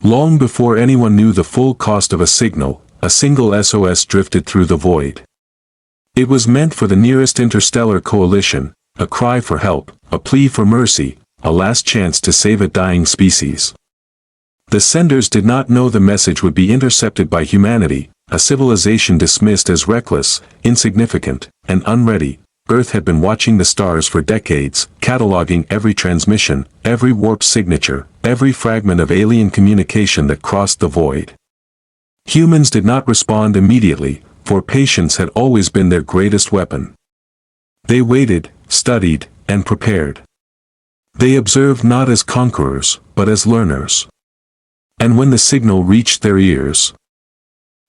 Long before anyone knew the full cost of a signal, a single SOS drifted through the void. It was meant for the nearest interstellar coalition, a cry for help, a plea for mercy, a last chance to save a dying species. The senders did not know the message would be intercepted by humanity, a civilization dismissed as reckless, insignificant, and unready. Earth had been watching the stars for decades, cataloging every transmission, every warp signature, every fragment of alien communication that crossed the void. Humans did not respond immediately, for patience had always been their greatest weapon. They waited, studied, and prepared. They observed not as conquerors, but as learners. And when the signal reached their ears,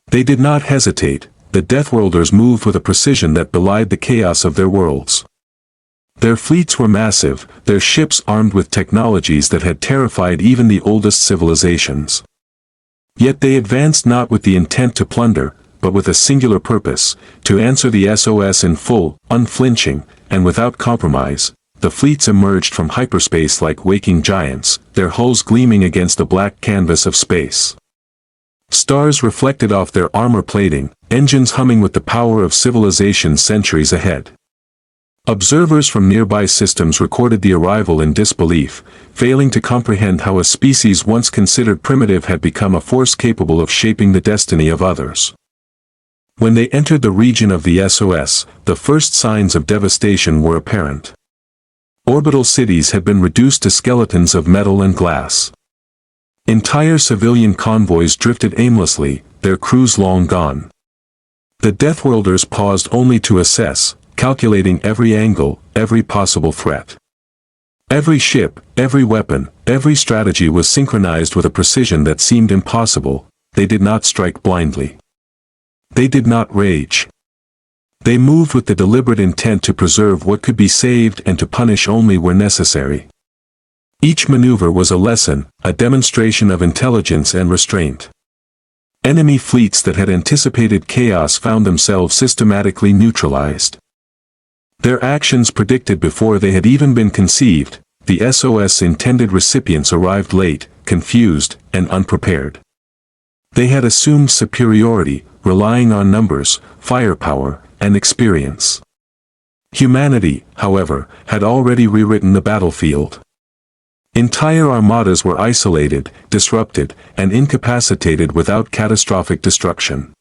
they did not hesitate. The Deathworlders moved with a precision that belied the chaos of their worlds. Their fleets were massive, their ships armed with technologies that had terrified even the oldest civilizations. Yet they advanced not with the intent to plunder, but with a singular purpose, to answer the SOS in full, unflinching, and without compromise. The fleets emerged from hyperspace like waking giants, their hulls gleaming against the black canvas of space. Stars reflected off their armor plating, engines humming with the power of civilization centuries ahead. Observers from nearby systems recorded the arrival in disbelief, failing to comprehend how a species once considered primitive had become a force capable of shaping the destiny of others. When they entered the region of the SOS, the first signs of devastation were apparent. Orbital cities had been reduced to skeletons of metal and glass. Entire civilian convoys drifted aimlessly, their crews long gone. The Deathworlders paused only to assess, calculating every angle, every possible threat. Every ship, every weapon, every strategy was synchronized with a precision that seemed impossible. They did not strike blindly. They did not rage. They moved with the deliberate intent to preserve what could be saved and to punish only where necessary. Each maneuver was a lesson, a demonstration of intelligence and restraint. Enemy fleets that had anticipated chaos found themselves systematically neutralized. Their actions predicted before they had even been conceived. The SOS intended recipients arrived late, confused, and unprepared. They had assumed superiority, relying on numbers, firepower, and experience. Humanity, however, had already rewritten the battlefield. Entire armadas were isolated, disrupted, and incapacitated without catastrophic destruction.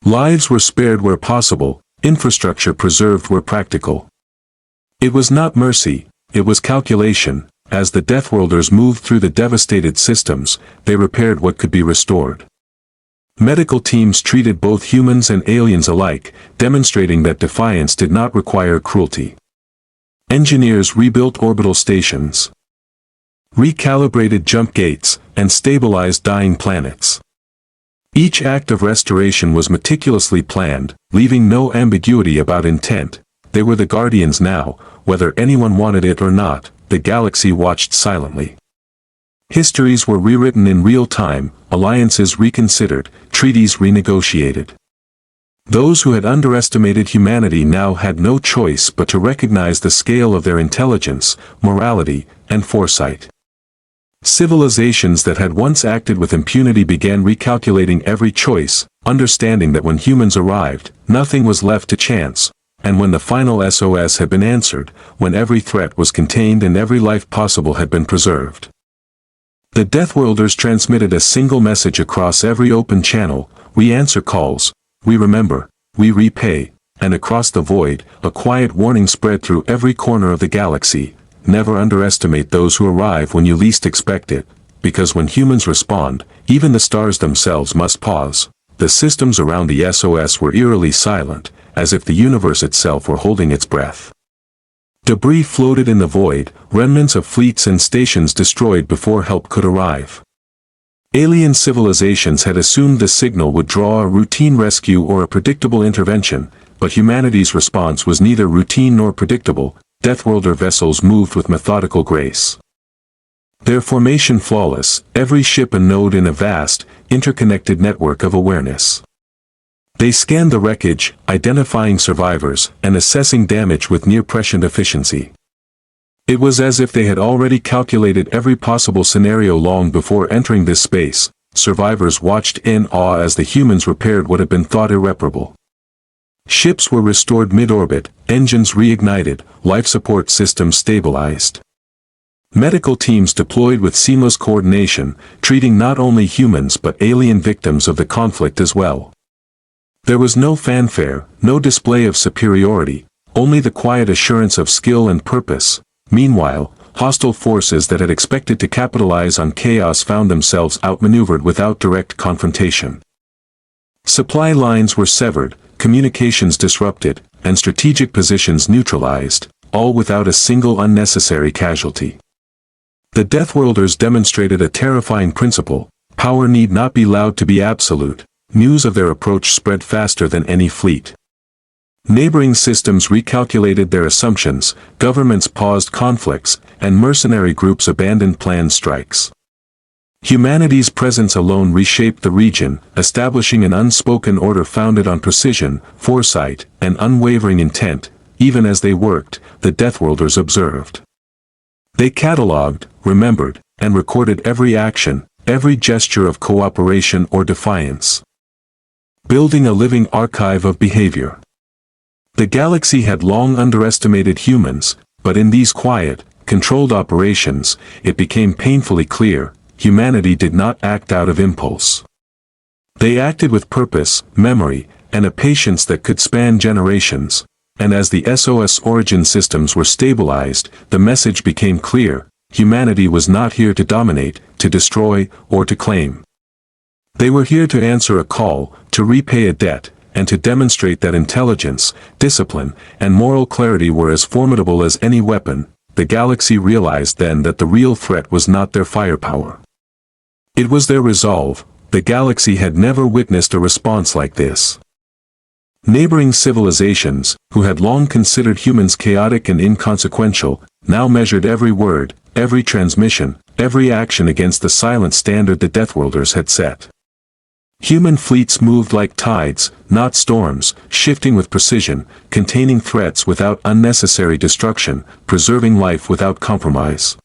Lives were spared where possible, infrastructure preserved where practical. It was not mercy, it was calculation. As the Deathworlders moved through the devastated systems, they repaired what could be restored. Medical teams treated both humans and aliens alike, demonstrating that defiance did not require cruelty. Engineers rebuilt orbital stations, recalibrated jump gates, and stabilized dying planets. Each act of restoration was meticulously planned, leaving no ambiguity about intent. They were the guardians now, whether anyone wanted it or not. The galaxy watched silently. Histories were rewritten in real time, alliances reconsidered, treaties renegotiated. Those who had underestimated humanity now had no choice but to recognize the scale of their intelligence, morality, and foresight. Civilizations that had once acted with impunity began recalculating every choice, understanding that when humans arrived, nothing was left to chance, and when the final SOS had been answered, when every threat was contained and every life possible had been preserved. The Deathworlders transmitted a single message across every open channel: we answer calls, we remember, we repay. And across the void, a quiet warning spread through every corner of the galaxy: never underestimate those who arrive when you least expect it, because when humans respond, even the stars themselves must pause. The systems around the SOS were eerily silent, as if the universe itself were holding its breath. Debris floated in the void, remnants of fleets and stations destroyed before help could arrive. Alien civilizations had assumed the signal would draw a routine rescue or a predictable intervention, but humanity's response was neither routine nor predictable. Deathworlder vessels moved with methodical grace. Their formation flawless, every ship a node in a vast, interconnected network of awareness. They scanned the wreckage, identifying survivors, and assessing damage with near-prescient efficiency. It was as if they had already calculated every possible scenario long before entering this space. Survivors watched in awe as the humans repaired what had been thought irreparable. Ships were restored mid-orbit, engines reignited, life support systems stabilized. Medical teams deployed with seamless coordination, treating not only humans but alien victims of the conflict as well. There was no fanfare, no display of superiority, only the quiet assurance of skill and purpose. Meanwhile, hostile forces that had expected to capitalize on chaos found themselves outmaneuvered without direct confrontation. Supply lines were severed, communications disrupted, and strategic positions neutralized, all without a single unnecessary casualty. The Deathworlders demonstrated a terrifying principle: power need not be loud to be absolute. News of their approach spread faster than any fleet. Neighboring systems recalculated their assumptions, governments paused conflicts, and mercenary groups abandoned planned strikes. Humanity's presence alone reshaped the region, establishing an unspoken order founded on precision, foresight, and unwavering intent. Even as they worked, the Deathworlders observed. They catalogued, remembered, and recorded every action, every gesture of cooperation or defiance. Building a living archive of behavior. The galaxy had long underestimated humans, but in these quiet, controlled operations, it became painfully clear: humanity did not act out of impulse. They acted with purpose, memory, and a patience that could span generations. And as the SOS origin systems were stabilized, the message became clear: humanity was not here to dominate, to destroy, or to claim. They were here to answer a call, to repay a debt, and to demonstrate that intelligence, discipline, and moral clarity were as formidable as any weapon. The galaxy realized then that the real threat was not their firepower. It was their resolve. The galaxy had never witnessed a response like this. Neighboring civilizations, who had long considered humans chaotic and inconsequential, now measured every word, every transmission, every action against the silent standard the Deathworlders had set. Human fleets moved like tides, not storms, shifting with precision, containing threats without unnecessary destruction, preserving life without compromise.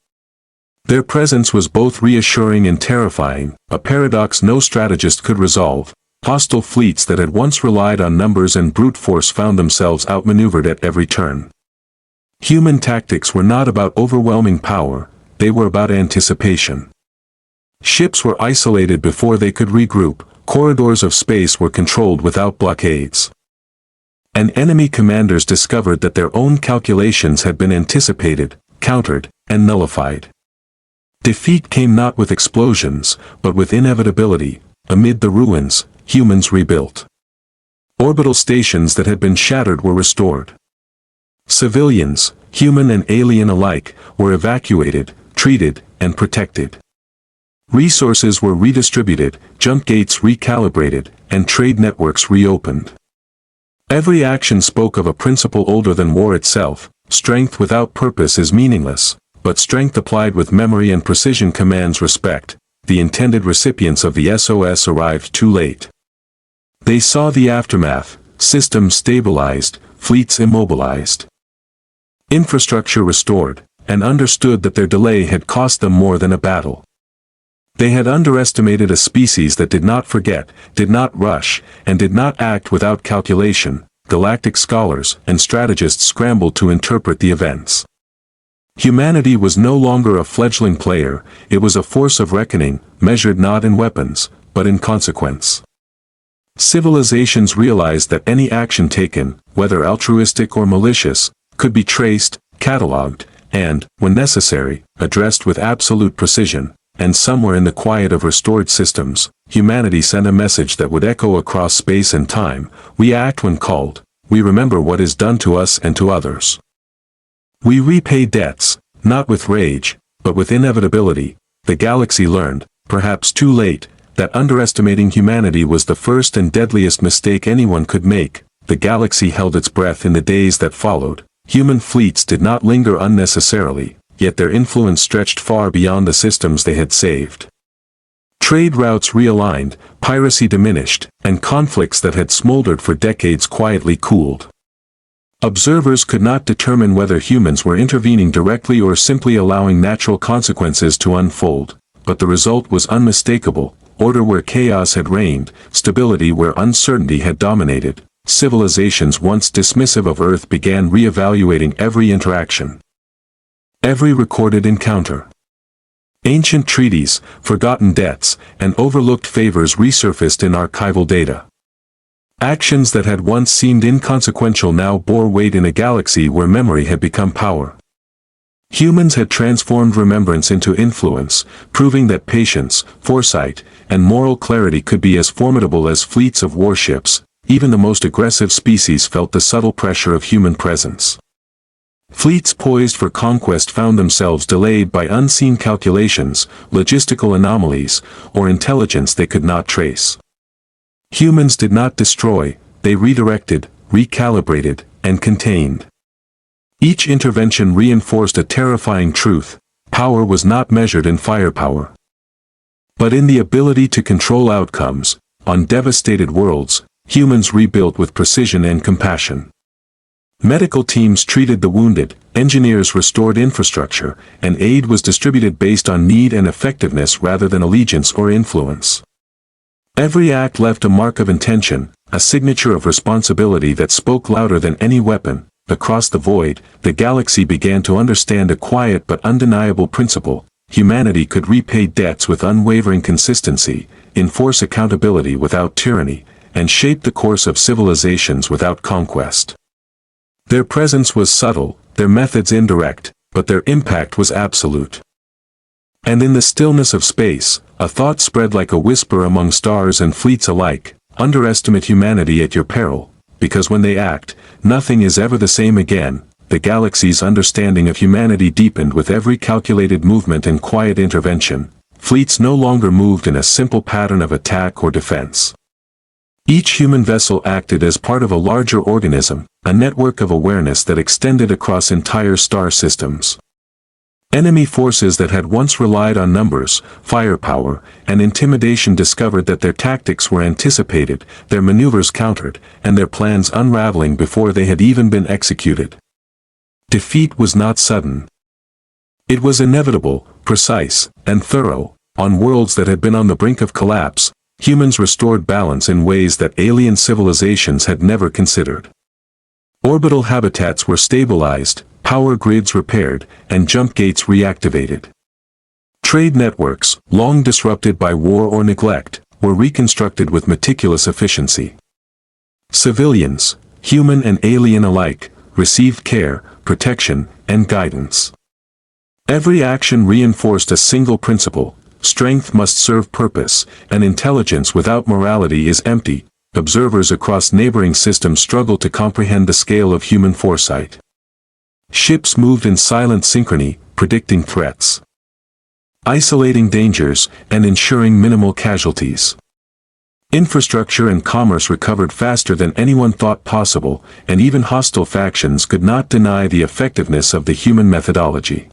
Their presence was both reassuring and terrifying, a paradox no strategist could resolve. Hostile fleets that had once relied on numbers and brute force found themselves outmaneuvered at every turn. Human tactics were not about overwhelming power, they were about anticipation. Ships were isolated before they could regroup, corridors of space were controlled without blockades. And enemy commanders discovered that their own calculations had been anticipated, countered, and nullified. Defeat came not with explosions, but with inevitability. Amid the ruins, humans rebuilt. Orbital stations that had been shattered were restored. Civilians, human and alien alike, were evacuated, treated, and protected. Resources were redistributed, jump gates recalibrated, and trade networks reopened. Every action spoke of a principle older than war itself: strength without purpose is meaningless, but strength applied with memory and precision commands respect. The intended recipients of the SOS arrived too late. They saw the aftermath: systems stabilized, fleets immobilized, infrastructure restored, and understood that their delay had cost them more than a battle. They had underestimated a species that did not forget, did not rush, and did not act without calculation. Galactic scholars and strategists scrambled to interpret the events. Humanity was no longer a fledgling player, it was a force of reckoning, measured not in weapons, but in consequence. Civilizations realized that any action taken, whether altruistic or malicious, could be traced, catalogued, and, when necessary, addressed with absolute precision. And somewhere in the quiet of restored systems, humanity sent a message that would echo across space and time: we act when called, we remember what is done to us and to others. We repay debts, not with rage, but with inevitability. The galaxy learned, perhaps too late, that underestimating humanity was the first and deadliest mistake anyone could make. The galaxy held its breath in the days that followed. Human fleets did not linger unnecessarily, yet their influence stretched far beyond the systems they had saved. Trade routes realigned, piracy diminished, and conflicts that had smoldered for decades quietly cooled. Observers could not determine whether humans were intervening directly or simply allowing natural consequences to unfold, but the result was unmistakable: order where chaos had reigned, stability where uncertainty had dominated. Civilizations once dismissive of Earth began re-evaluating every interaction, every recorded encounter. Ancient treaties, forgotten debts, and overlooked favors resurfaced in archival data. Actions that had once seemed inconsequential now bore weight in a galaxy where memory had become power. Humans had transformed remembrance into influence, proving that patience, foresight, and moral clarity could be as formidable as fleets of warships. Even the most aggressive species felt the subtle pressure of human presence. Fleets poised for conquest found themselves delayed by unseen calculations, logistical anomalies, or intelligence they could not trace. Humans did not destroy, they redirected, recalibrated, and contained. Each intervention reinforced a terrifying truth: power was not measured in firepower, but in the ability to control outcomes. On devastated worlds, humans rebuilt with precision and compassion. Medical teams treated the wounded, engineers restored infrastructure, and aid was distributed based on need and effectiveness rather than allegiance or influence. Every act left a mark of intention, a signature of responsibility that spoke louder than any weapon. Across the void, the galaxy began to understand a quiet but undeniable principle: humanity could repay debts with unwavering consistency, enforce accountability without tyranny, and shape the course of civilizations without conquest. Their presence was subtle, their methods indirect, but their impact was absolute. And in the stillness of space, a thought spread like a whisper among stars and fleets alike: underestimate humanity at your peril, because when they act, nothing is ever the same again. The galaxy's understanding of humanity deepened with every calculated movement and quiet intervention. Fleets no longer moved in a simple pattern of attack or defense. Each human vessel acted as part of a larger organism, a network of awareness that extended across entire star systems. Enemy forces that had once relied on numbers, firepower, and intimidation discovered that their tactics were anticipated, their maneuvers countered, and their plans unraveling before they had even been executed. Defeat was not sudden. It was inevitable, precise, and thorough. On worlds that had been on the brink of collapse, humans restored balance in ways that alien civilizations had never considered. Orbital habitats were stabilized, power grids repaired, and jump gates reactivated. Trade networks, long disrupted by war or neglect, were reconstructed with meticulous efficiency. Civilians, human and alien alike, received care, protection, and guidance. Every action reinforced a single principle: strength must serve purpose, and intelligence without morality is empty. Observers across neighboring systems struggled to comprehend the scale of human foresight. Ships moved in silent synchrony, predicting threats, isolating dangers, and ensuring minimal casualties. Infrastructure and commerce recovered faster than anyone thought possible, and even hostile factions could not deny the effectiveness of the human methodology.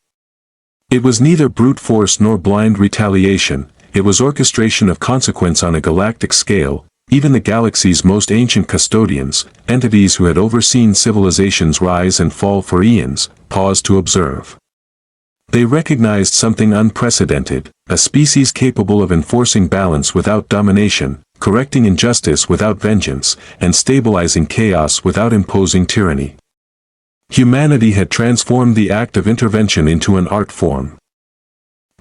It was neither brute force nor blind retaliation, it was orchestration of consequence on a galactic scale. Even the galaxy's most ancient custodians, entities who had overseen civilizations rise and fall for eons, paused to observe. They recognized something unprecedented: a species capable of enforcing balance without domination, correcting injustice without vengeance, and stabilizing chaos without imposing tyranny. Humanity had transformed the act of intervention into an art form.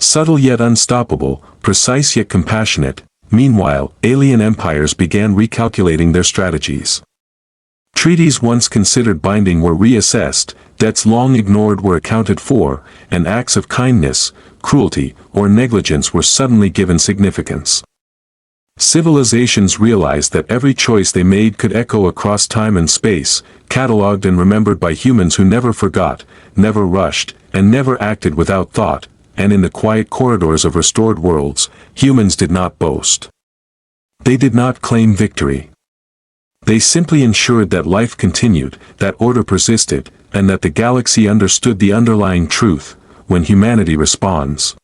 Subtle yet unstoppable, precise yet compassionate. Meanwhile, alien empires began recalculating their strategies. Treaties once considered binding were reassessed, debts long ignored were accounted for, and acts of kindness, cruelty, or negligence were suddenly given significance. Civilizations realized that every choice they made could echo across time and space, catalogued and remembered by humans who never forgot, never rushed, and never acted without thought. And in the quiet corridors of restored worlds, humans did not boast. They did not claim victory. They simply ensured that life continued, that order persisted, and that the galaxy understood the underlying truth: when humanity responds,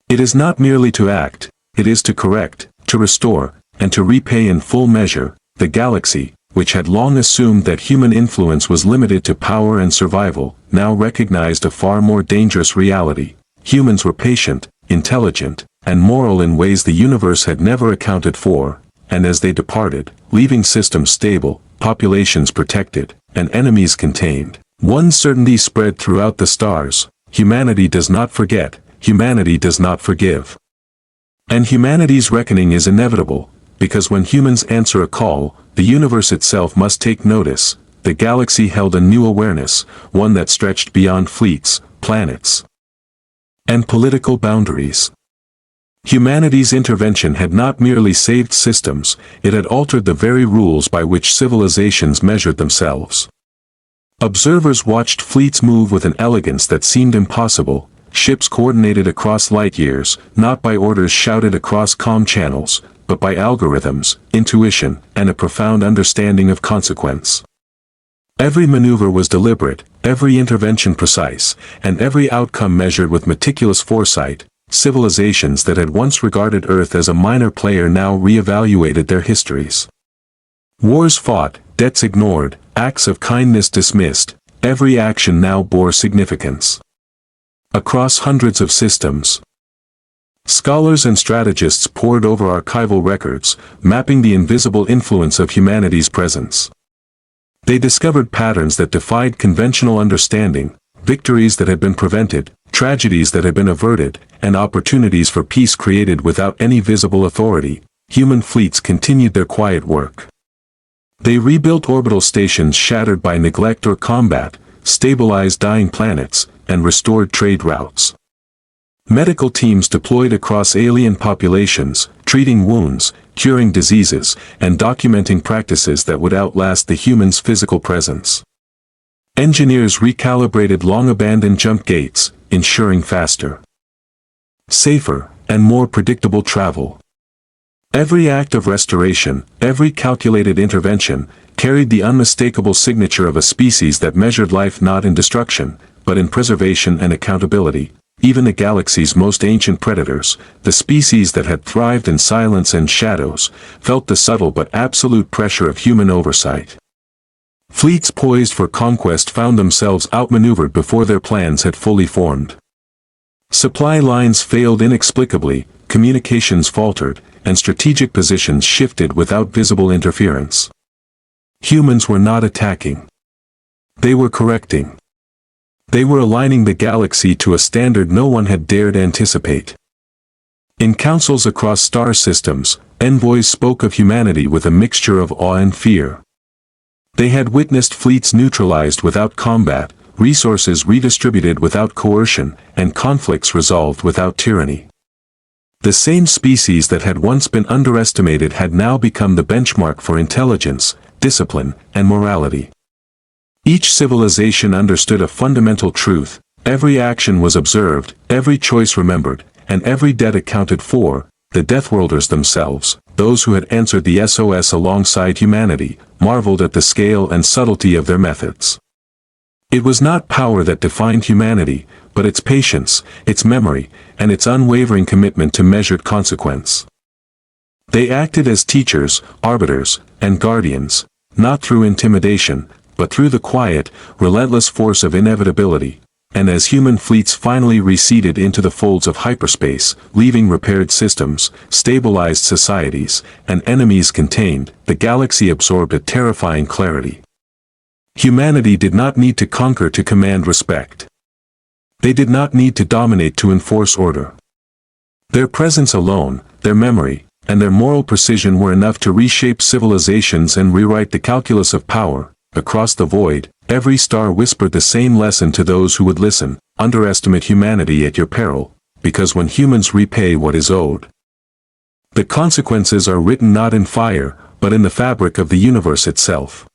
it is not merely to act, it is to correct, to restore, and to repay in full measure. The galaxy, which had long assumed that human influence was limited to power and survival, now recognized a far more dangerous reality. Humans were patient, intelligent, and moral in ways the universe had never accounted for, and as they departed, leaving systems stable, populations protected, and enemies contained, one certainty spread throughout the stars: humanity does not forget, humanity does not forgive. And humanity's reckoning is inevitable, because when humans answer a call, the universe itself must take notice. The galaxy held a new awareness, one that stretched beyond fleets, planets, and political boundaries. Humanity's intervention had not merely saved systems, it had altered the very rules by which civilizations measured themselves. Observers watched fleets move with an elegance that seemed impossible, ships coordinated across light years, not by orders shouted across comm channels, but by algorithms, intuition, and a profound understanding of consequence. Every maneuver was deliberate, every intervention precise, and every outcome measured with meticulous foresight. Civilizations that had once regarded Earth as a minor player now re-evaluated their histories. Wars fought, debts ignored, acts of kindness dismissed, every action now bore significance. Across hundreds of systems, scholars and strategists pored over archival records, mapping the invisible influence of humanity's presence. They discovered patterns that defied conventional understanding, victories that had been prevented, tragedies that had been averted, and opportunities for peace created without any visible authority. Human fleets continued their quiet work. They rebuilt orbital stations shattered by neglect or combat, stabilized dying planets, and restored trade routes. Medical teams deployed across alien populations, treating wounds, curing diseases, and documenting practices that would outlast the human's physical presence. Engineers recalibrated long-abandoned jump gates, ensuring faster, safer, and more predictable travel. Every act of restoration, every calculated intervention, carried the unmistakable signature of a species that measured life not in destruction, but in preservation and accountability. Even the galaxy's most ancient predators, the species that had thrived in silence and shadows, felt the subtle but absolute pressure of human oversight. Fleets poised for conquest found themselves outmaneuvered before their plans had fully formed. Supply lines failed inexplicably, communications faltered, and strategic positions shifted without visible interference. Humans were not attacking. They were correcting. They were aligning the galaxy to a standard no one had dared anticipate. In councils across star systems, envoys spoke of humanity with a mixture of awe and fear. They had witnessed fleets neutralized without combat, resources redistributed without coercion, and conflicts resolved without tyranny. The same species that had once been underestimated had now become the benchmark for intelligence, discipline, and morality. Each civilization understood a fundamental truth: every action was observed, every choice remembered, and every debt accounted for. The Deathworlders themselves, those who had answered the SOS alongside humanity, marveled at the scale and subtlety of their methods. It was not power that defined humanity, but its patience, its memory, and its unwavering commitment to measured consequence. They acted as teachers, arbiters, and guardians, not through intimidation, but through the quiet, relentless force of inevitability. And as human fleets finally receded into the folds of hyperspace, leaving repaired systems, stabilized societies, and enemies contained, the galaxy absorbed a terrifying clarity. Humanity did not need to conquer to command respect. They did not need to dominate to enforce order. Their presence alone, their memory, and their moral precision were enough to reshape civilizations and rewrite the calculus of power. Across the void, every star whispered the same lesson to those who would listen: underestimate humanity at your peril, because when humans repay what is owed, the consequences are written not in fire, but in the fabric of the universe itself.